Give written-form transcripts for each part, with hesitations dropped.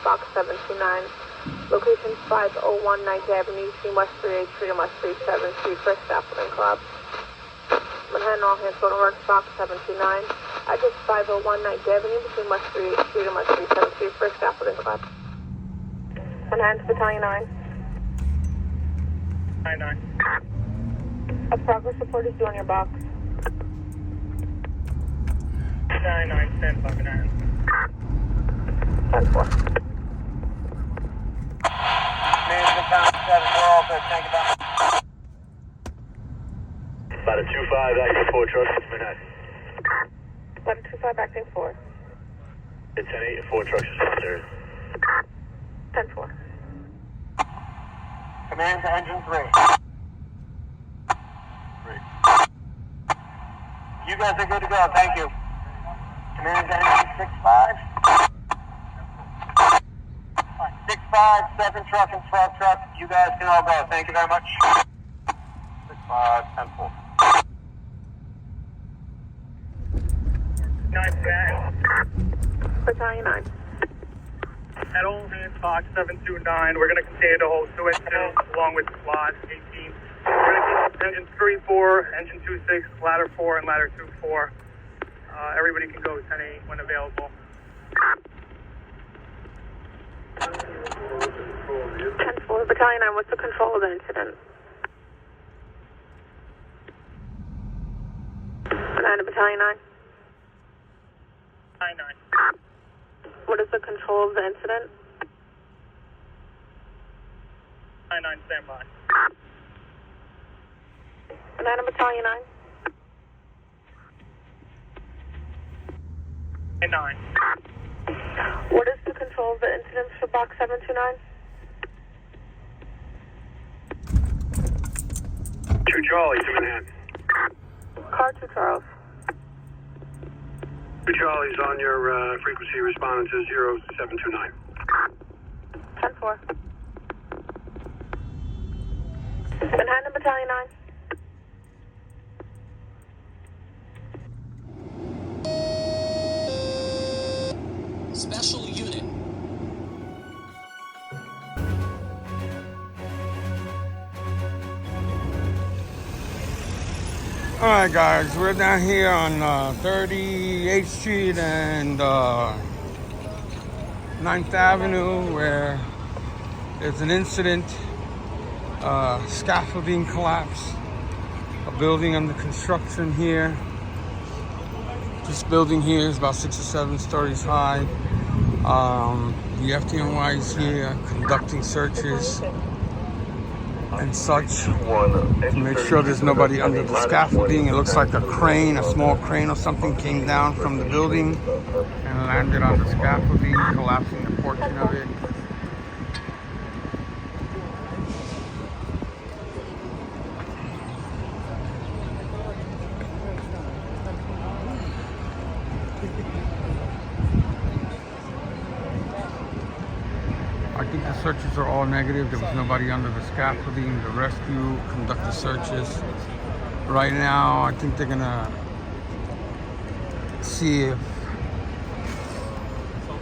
Box 729. Location 501 9th Avenue, between West 38th Street and West 37th Street for Scaffolding Club. Manhattan, all hands go to work, Box 729. Address 501 9th Avenue, between West 38th Street and West 37th Street for Scaffolding Club. Manhattan, Battalion 9. 9-9. A progress report is due on your box. 9-9, stand by Manhattan. 10-4. Management down 7, we're all good, thank you very much. About a 2-5, active 4 trucks, Manhattan. 1125, acting 4. It's 10-8 and 4 trucks responders. 10-4. Command to engine 3. 3. You guys are good to go, thank you. Command to engine 6-5. 6-5, 7 truck and 12 truck. You guys can all go. Thank you very much. 6-5, 10-4. 9-10. Battalion 9. At all hands, Box 729. We're going to continue to hold 2 incidents along with SWAT 18. We're going to keep engine 3-4, engine 2-6, ladder 4, and ladder 2-4. Everybody can go 10-8 when available. 10-4. Battalion 9, what's the control of the incident? Manhattan, Battalion 9. 9-9. What is the control of the incident? 9-9, stand by. Manhattan, Battalion 9. 9. What is the control of the incident for Box 729? 2 Charlie to Manhattan. Car 2 Charles. 2 Charlie's on your frequency responding to 0729. 10-4. Manhattan, Battalion 9. Special unit. All right, guys, we're down here on 38th Street and 9th Avenue where there's an incident, scaffolding collapse, a building under construction here. This building here is about 6 or 7 stories high. The FDNY is here conducting searches and such to make sure there's nobody under the scaffolding. It looks like a crane, a small crane or something came down from the building and landed on the scaffolding, collapsing a portion of it. I think the searches are all negative. There was nobody under the scaffolding. The rescue conducted searches. Right now, I think they're gonna see if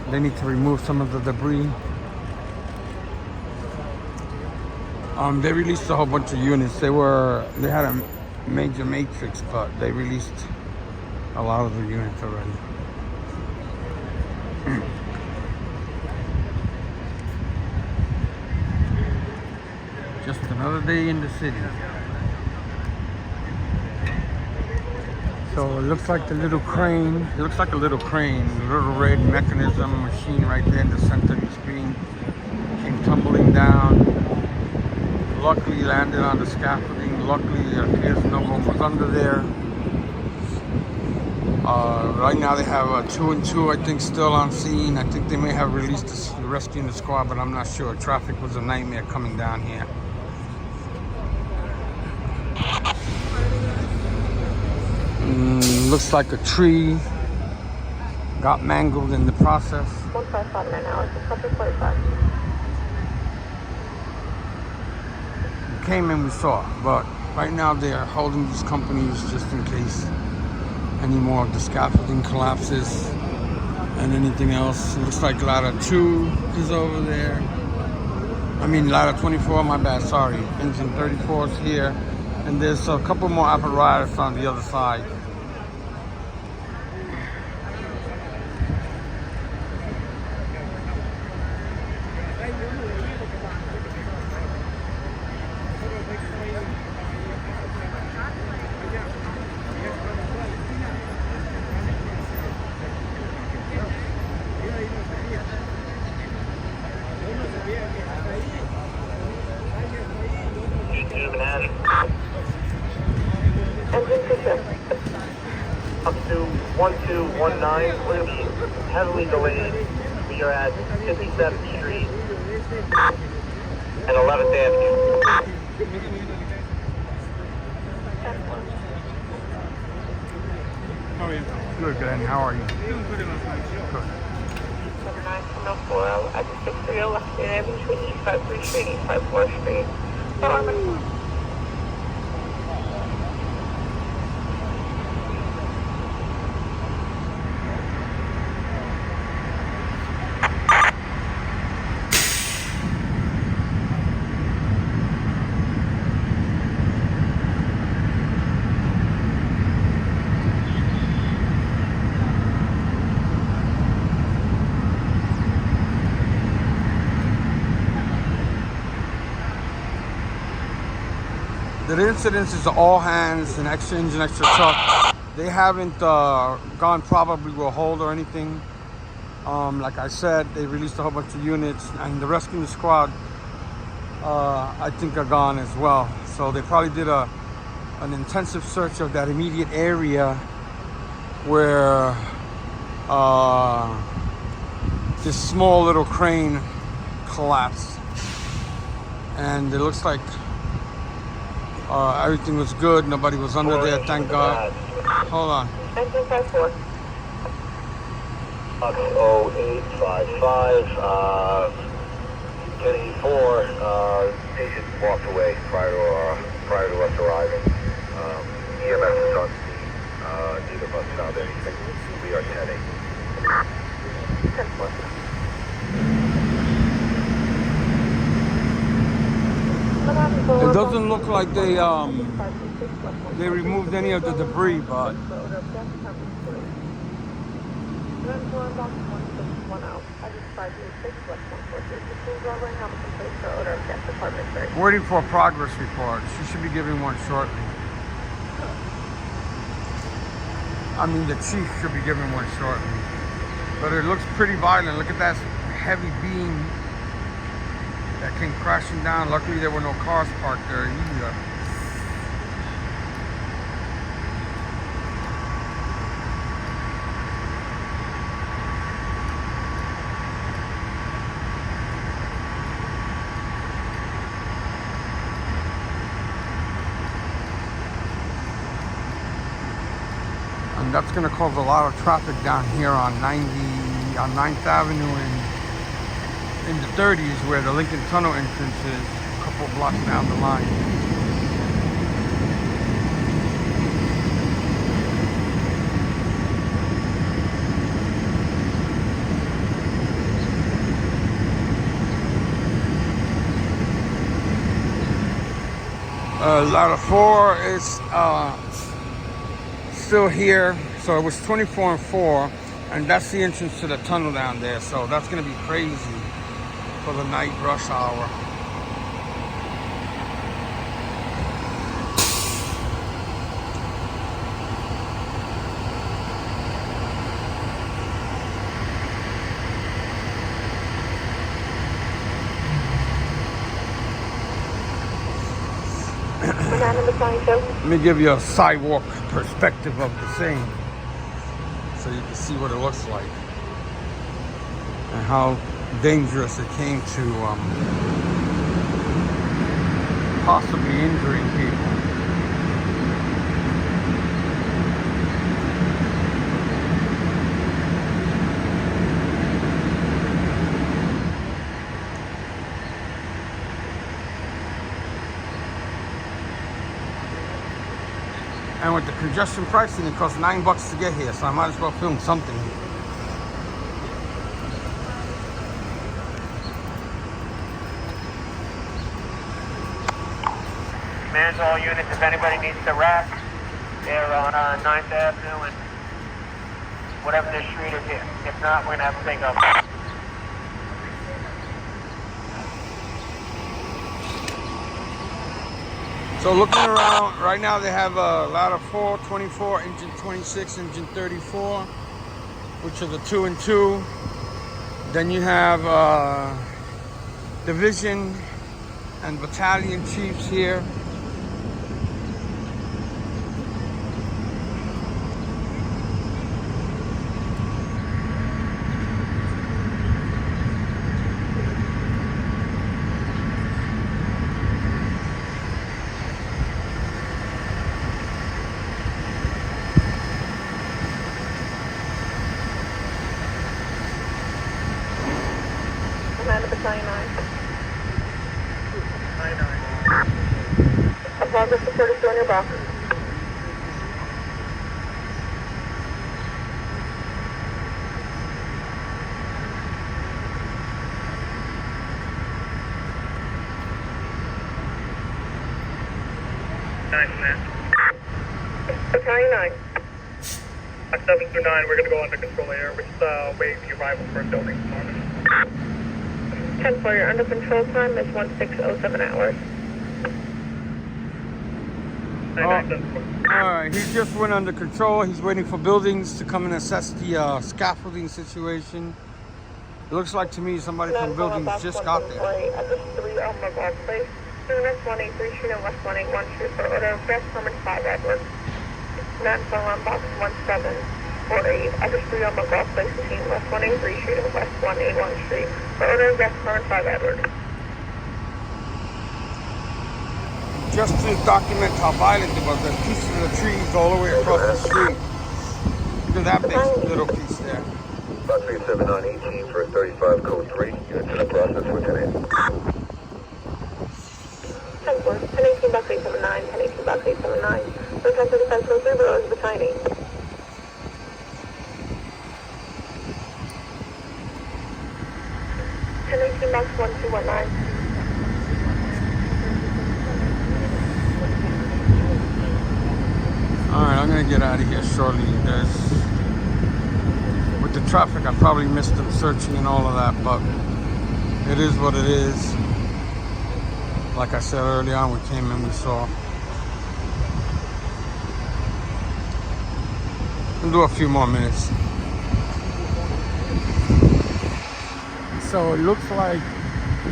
they need to remove some of the debris. They released a whole bunch of units. They had a major matrix, but they released a lot of the units already. Just another day in the city. So it looks like the little crane, a little red mechanism machine right there in the center of the screen came tumbling down. Luckily landed on the scaffolding. Luckily it appears no one was under there. Right now they have 2 and 2, I think, still on scene. I think they may have released the rescue in the squad, but I'm not sure. Traffic was a nightmare coming down here. Looks like a tree got mangled in the process. 155 right now. It's a 45. We came and we saw, but right now they are holding these companies just in case any more of the scaffolding collapses And anything else? It looks like ladder 2 is over there. I mean ladder 24, my bad, sorry. Engine 34 is here. And there's a couple more apparatus on the other side. Engine 26. Up to 1219, we're going to be heavily delayed. We are at 57th Street and 11th Avenue. How are you? Good, Glenn. How are you? Good. 7940, at 630 left Avenue Street, East 53 Street, East 54 Street. The incidents is all hands and extra engine, extra truck. They haven't gone probably with a hold or anything. Like I said, they released a whole bunch of units, and the rescue squad, I think, are gone as well. So they probably did an intensive search of that immediate area where this small little crane collapsed, and it looks like everything was good. Nobody was under there, thank God. Hold on. Engine 54. 0855, 1084, patient walked away prior to us arriving. EMS is on scene. Neither of us found anything. We are 10-8. 10-4. It doesn't look like they removed any of the debris, but waiting for a progress report. She should be giving one shortly. I mean, the chief should be giving one shortly. But it looks pretty violent. Look at that heavy beam that came crashing down. Luckily, there were no cars parked there either. And that's going to cause a lot of traffic down here on 9th Avenue in the 30s, where the Lincoln Tunnel entrance is, a couple blocks down the line. Ladder 4 is still here, so it was 24 and 4, and that's the entrance to the tunnel down there, so that's going to be crazy for the night rush hour. Let me give you a sidewalk perspective of the thing so you can see what it looks like and how dangerous it came to possibly injuring people. And with the congestion pricing, it costs $9 to get here, so I might as well film something here. recommend to all units, if anybody needs to rest, they're on 9th Avenue and whatever the street is here. If not, we're going to have to take up. So looking around, right now they have a ladder 4, 24, engine 26, engine 34, which are the 2 and 2. Then you have division and battalion chiefs here. Commander Battalion 9. 99. Progress support is still in your box. Battalion 9. 7 through 9, we're going to go under control air, which way the arrival for building Norman. 10 for your under control time is 1607 hours. Alright, he just went under control. He's waiting for buildings to come and assess the scaffolding situation. It looks like to me somebody from buildings just got there. At this 3 Elmer Golf Place, West 183 Street and West 181 Street for order of West Permit 5 Edward. 9 on box 1748 at this 3 Elmer Golf Place between West 183 Street and West 181 Street for order of West Permit 5 Edward. Just to document how violent it was, there's pieces of the trees all the way across the street. Look at that big little piece there. 5379 ET, first 35 code 3, units in the process for 10 1018 box 879, 1018 box 879. Return to the Central 3 below is Battalion 8. Box 1219. Alright, I'm gonna get out of here shortly. With the traffic, I probably missed them searching and all of that, but it is what it is. Like I said early on, we came in, we saw. We'll do a few more minutes. So it looks like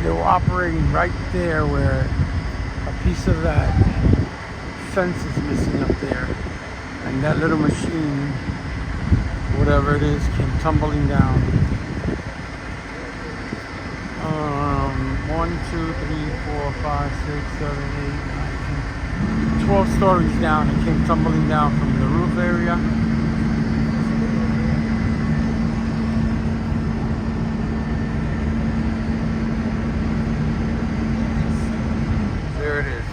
they were operating right there where a piece of that fence is missing up there. And that little machine, whatever it is, came tumbling down. 1, 2, 3, 4, 5, 6, 7, 8, 9, 10, 12 stories down. It came tumbling down from the roof area. There it is.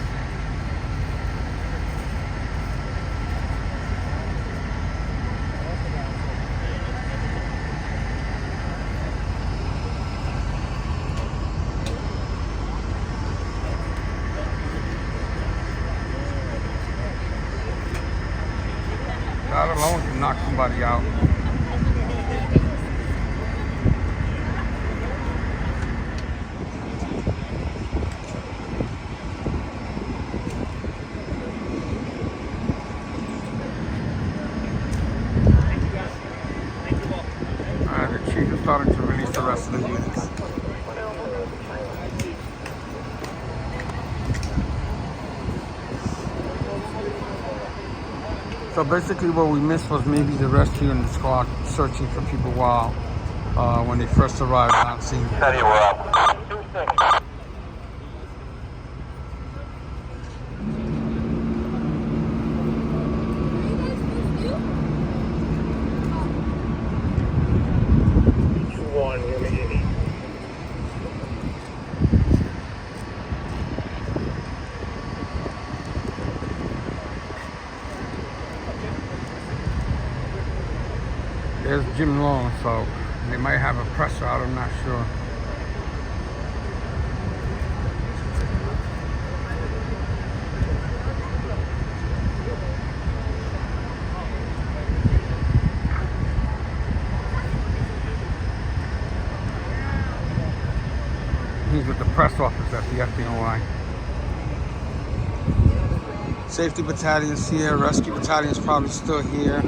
That alone can knock somebody out. The chief is starting to release the rest of the units. So basically what we missed was maybe the rescue and the squad searching for people while when they first arrived on scene. Steady, we're up. 26. There's Jim Long, so they might have a presser out, I'm not sure. press office at the FDNY. Safety battalion's here. Rescue battalion's probably still here.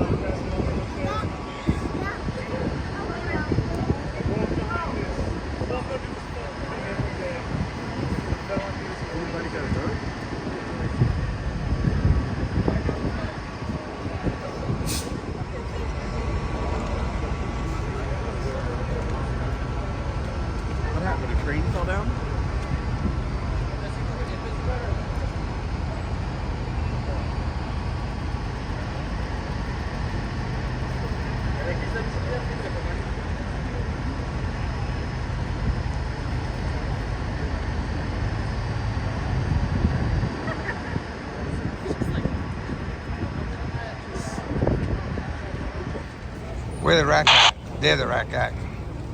What happened? A train fell down? Where the rack at? There the rack at.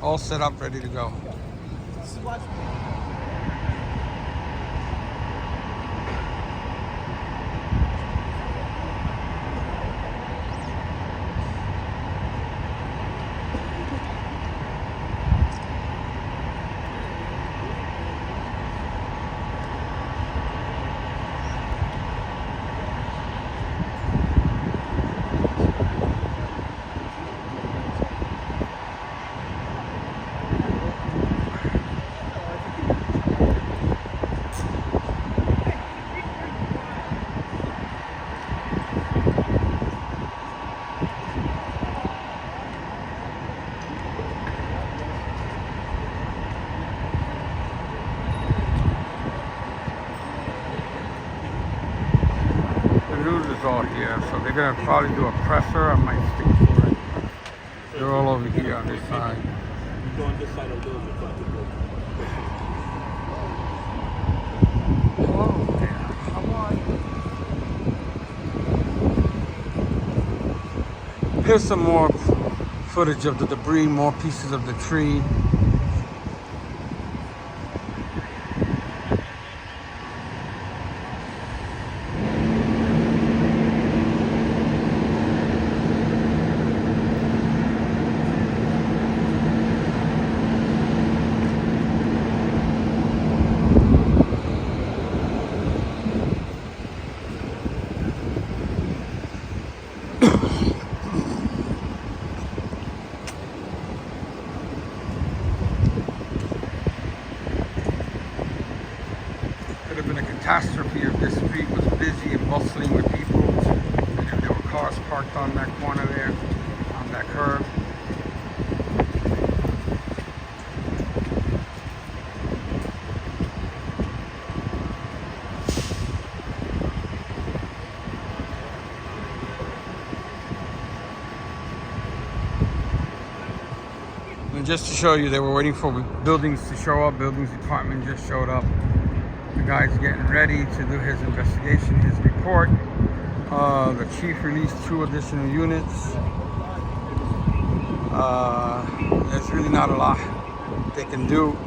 All set up, ready to go. All here, so they're gonna probably do a presser. I might stick for it. They're all over here on this side. Go on this side of the building. Hello there. How are you? Here's some more footage of the debris, more pieces of the tree. Could have been a catastrophe if this street was busy and bustling with people, and if there were cars parked on that corner there, on that curb. And just to show you, they were waiting for buildings to show up. Buildings department just showed up. The guy's getting ready to do his investigation, his report. The chief released 2 additional units. There's really not a lot they can do.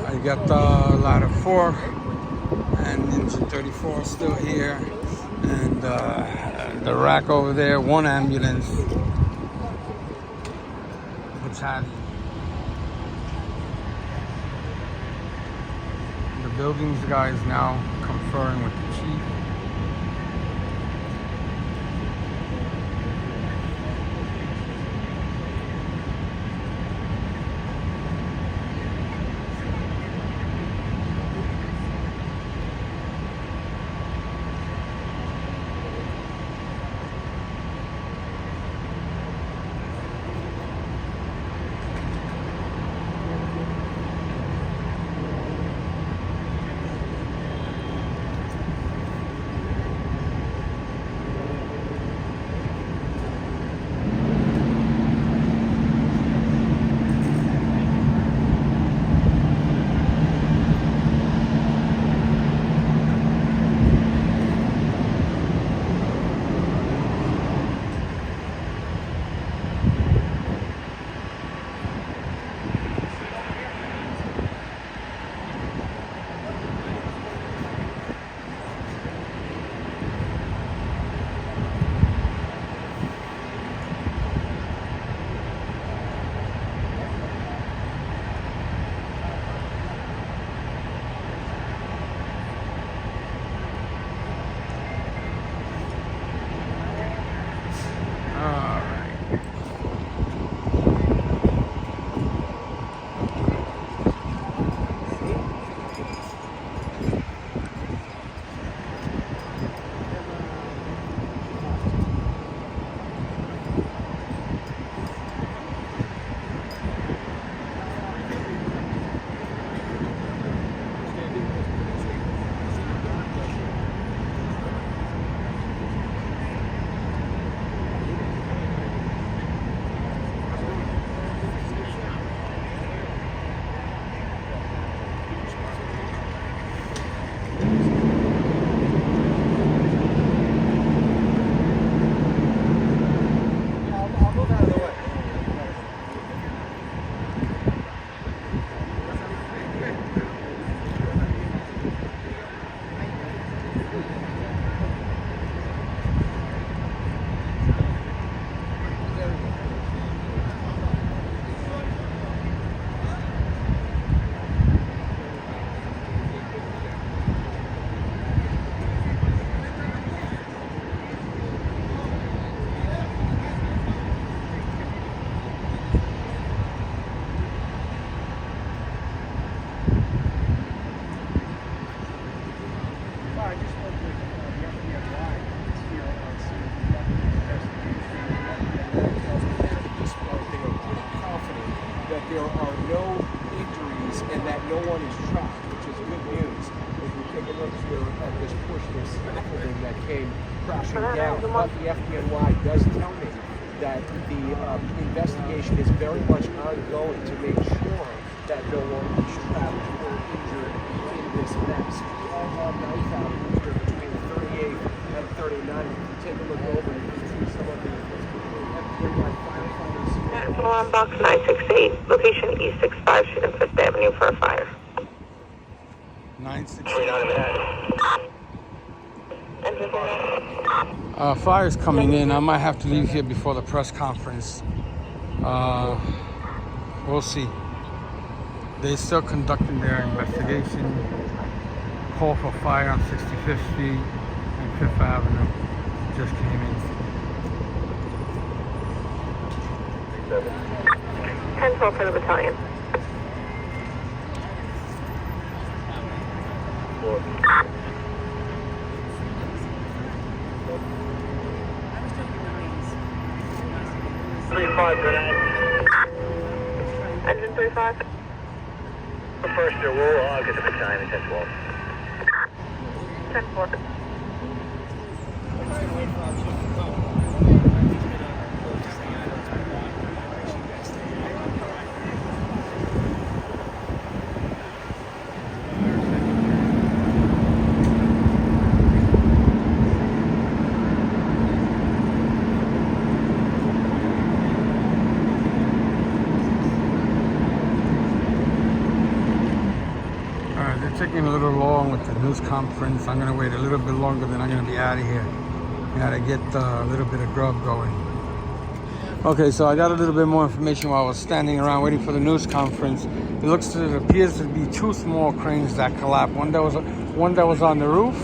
I got ladder 4 and engine 34 still here, and the rack over there. 1 ambulance battalion. The buildings guy is now conferring with the chief. crashing down. But the FDNY does tell me that the investigation is very much ongoing to make sure that no one is trapped or injured in this mess. We all have 9th Avenue here between 38th and 39th. Take a look over and see some of the FDNY firefighters. Alarm box 968, location E65 Street and 5th Avenue for a fire. 968. Fire's coming in. I might have to leave here before the press conference. We'll see. They're still conducting their investigation. Call for fire on 65th Street and 5th Avenue just came in. 10-12 for the battalion. Engine 35. First, your roll, I'll get the battalion at 10-12. 10-4. Taking a little long with the news conference. I'm gonna wait a little bit longer, then I'm gonna be out of here. Gotta get a little bit of grub going. Okay, so I got a little bit more information while I was standing around waiting for the news conference. It appears to be two small cranes that collapsed. One that was on the roof,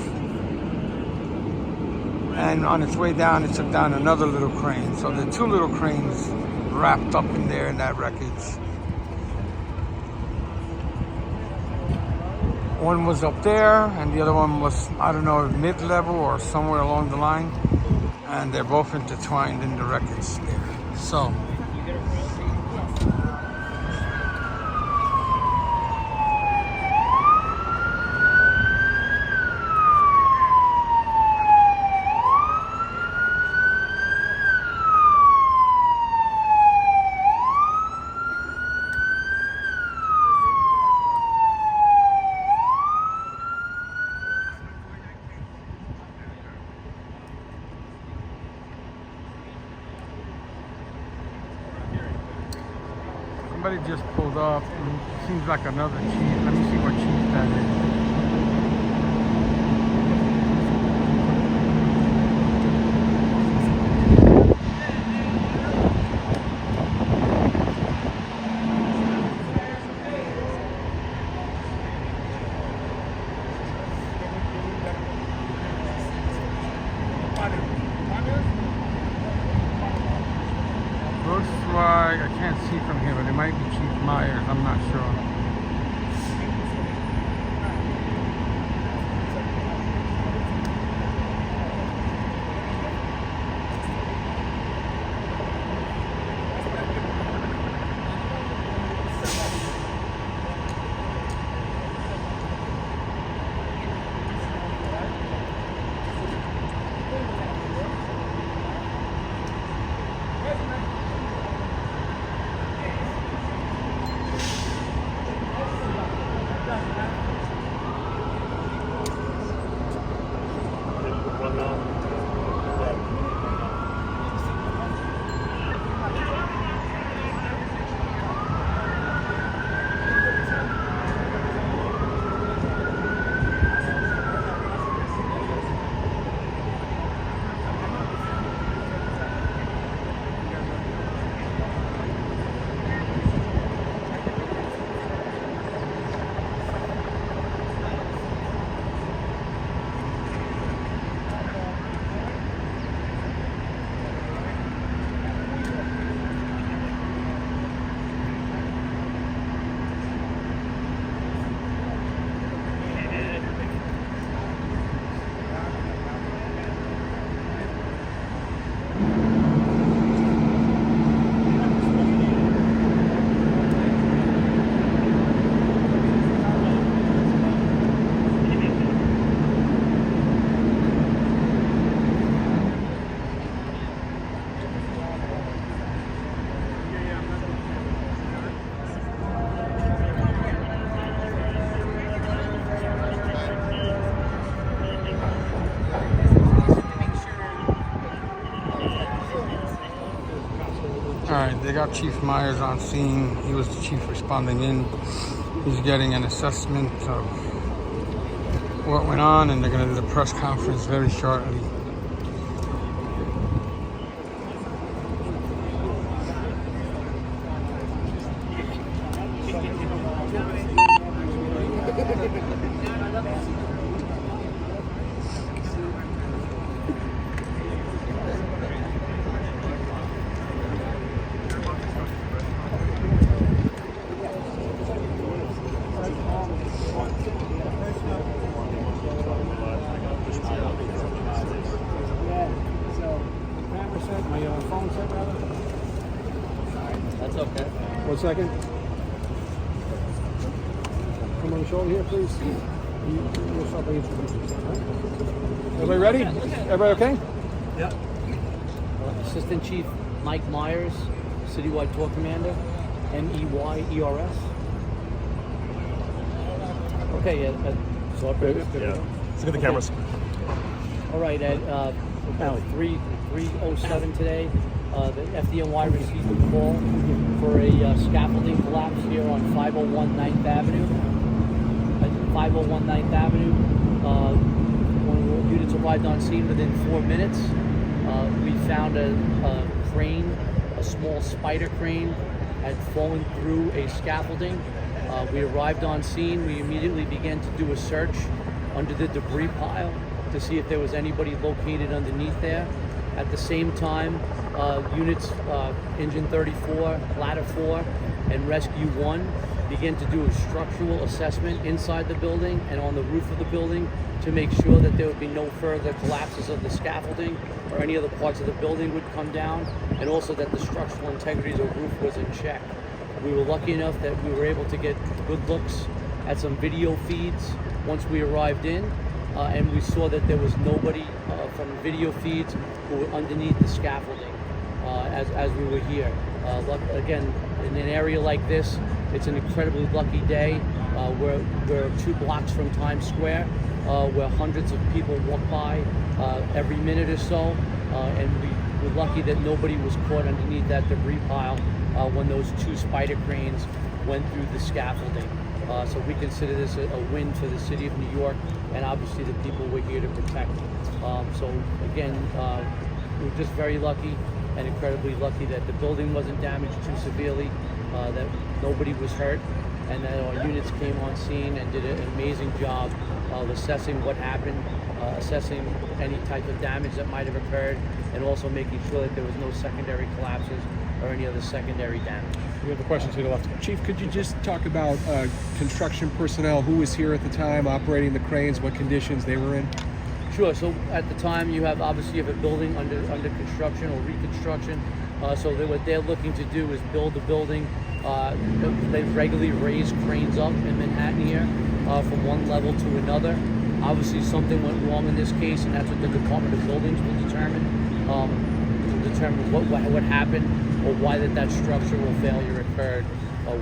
and on its way down, it took down another little crane. So the two little cranes wrapped up in there in that wreckage. One was up there, and the other one was, I don't know, mid-level or somewhere along the line. And they're both intertwined in the wreckage there. So, somebody just pulled up. It seems like another chief. Let me see what chief that is. Looks like, I can't see from here, but it might be Chief Myers, I'm not sure. Alright, they got Chief Myers on scene. He was the chief responding in. He's getting an assessment of what went on, and they're going to do the press conference very shortly. That's okay. 1 second. Come on the shoulder here, please. You'll start by introducing yourself, right? Everybody ready? Everybody okay? Yep. Assistant Chief Mike Myers, Citywide Tour Commander, MEYERS. Okay, so Yeah. Let's look at the cameras. all right, at about 3:07 today, the FDNY received a call for a scaffolding collapse here on 501 9th Avenue. At 501 9th Avenue, one of the units arrived on scene within 4 minutes. We found a crane, a small spider crane, had fallen through a scaffolding. We arrived on scene. We immediately began to do a search under the debris pile to see if there was anybody located underneath there. At the same time, units Engine 34, Ladder 4, and Rescue 1 began to do a structural assessment inside the building and on the roof of the building to make sure that there would be no further collapses of the scaffolding or any other parts of the building would come down, and also that the structural integrity of the roof was in check. We were lucky enough that we were able to get good looks at some video feeds once we arrived in, and we saw that there was nobody from video feeds who were underneath the scaffolding as we were here. Again, in an area like this, it's an incredibly lucky day. We're 2 blocks from Times Square, where hundreds of people walk by every minute or so, and we're lucky that nobody was caught underneath that debris pile when those 2 spider cranes went through the scaffolding. So we consider this a win for the city of New York, and obviously the people we're here to protect. So again, we're just very lucky and incredibly lucky that the building wasn't damaged too severely, that nobody was hurt, and that our units came on scene and did an amazing job of assessing what happened, assessing any type of damage that might have occurred, and also making sure that there was no secondary collapses or any other secondary damage. We have a question to the left. Chief, could you just talk about construction personnel, who was here at the time operating the cranes, what conditions they were in? Sure. So at the time, you have a building under construction or reconstruction. So what they're looking to do is build a building. They regularly raise cranes up in Manhattan here from one level to another. Obviously, something went wrong in this case, and that's what the Department of Buildings will determine what happened or why that structural failure occurred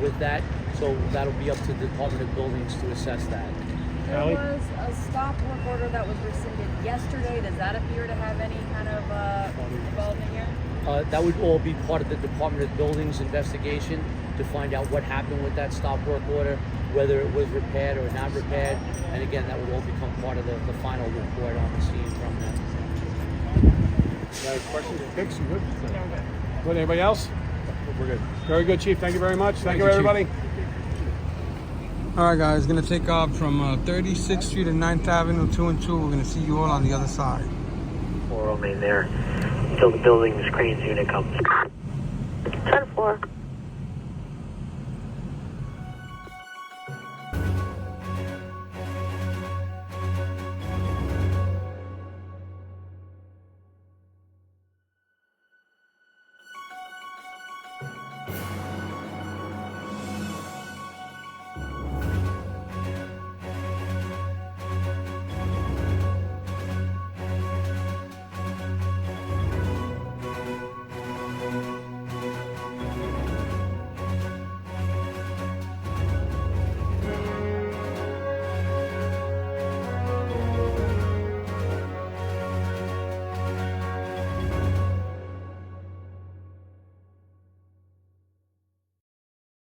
with that. So that'll be up to the Department of Buildings to assess that. There was a stop work order that was rescinded yesterday. Does that appear to have any kind of involvement here? That would all be part of the Department of Buildings investigation to find out what happened with that stop work order, whether it was repaired or not repaired. And again, that would all become part of the final report on the scene from them. Questions? Fix? You good? Good. Anybody else? We're good. Very good, Chief. Thank you very much. Thank you, everybody. All right, guys, gonna take off from 36th Street and 9th Avenue, 2 and 2. We're gonna see you all on the other side. Or remain there until the building's cranes unit comes. 10-4.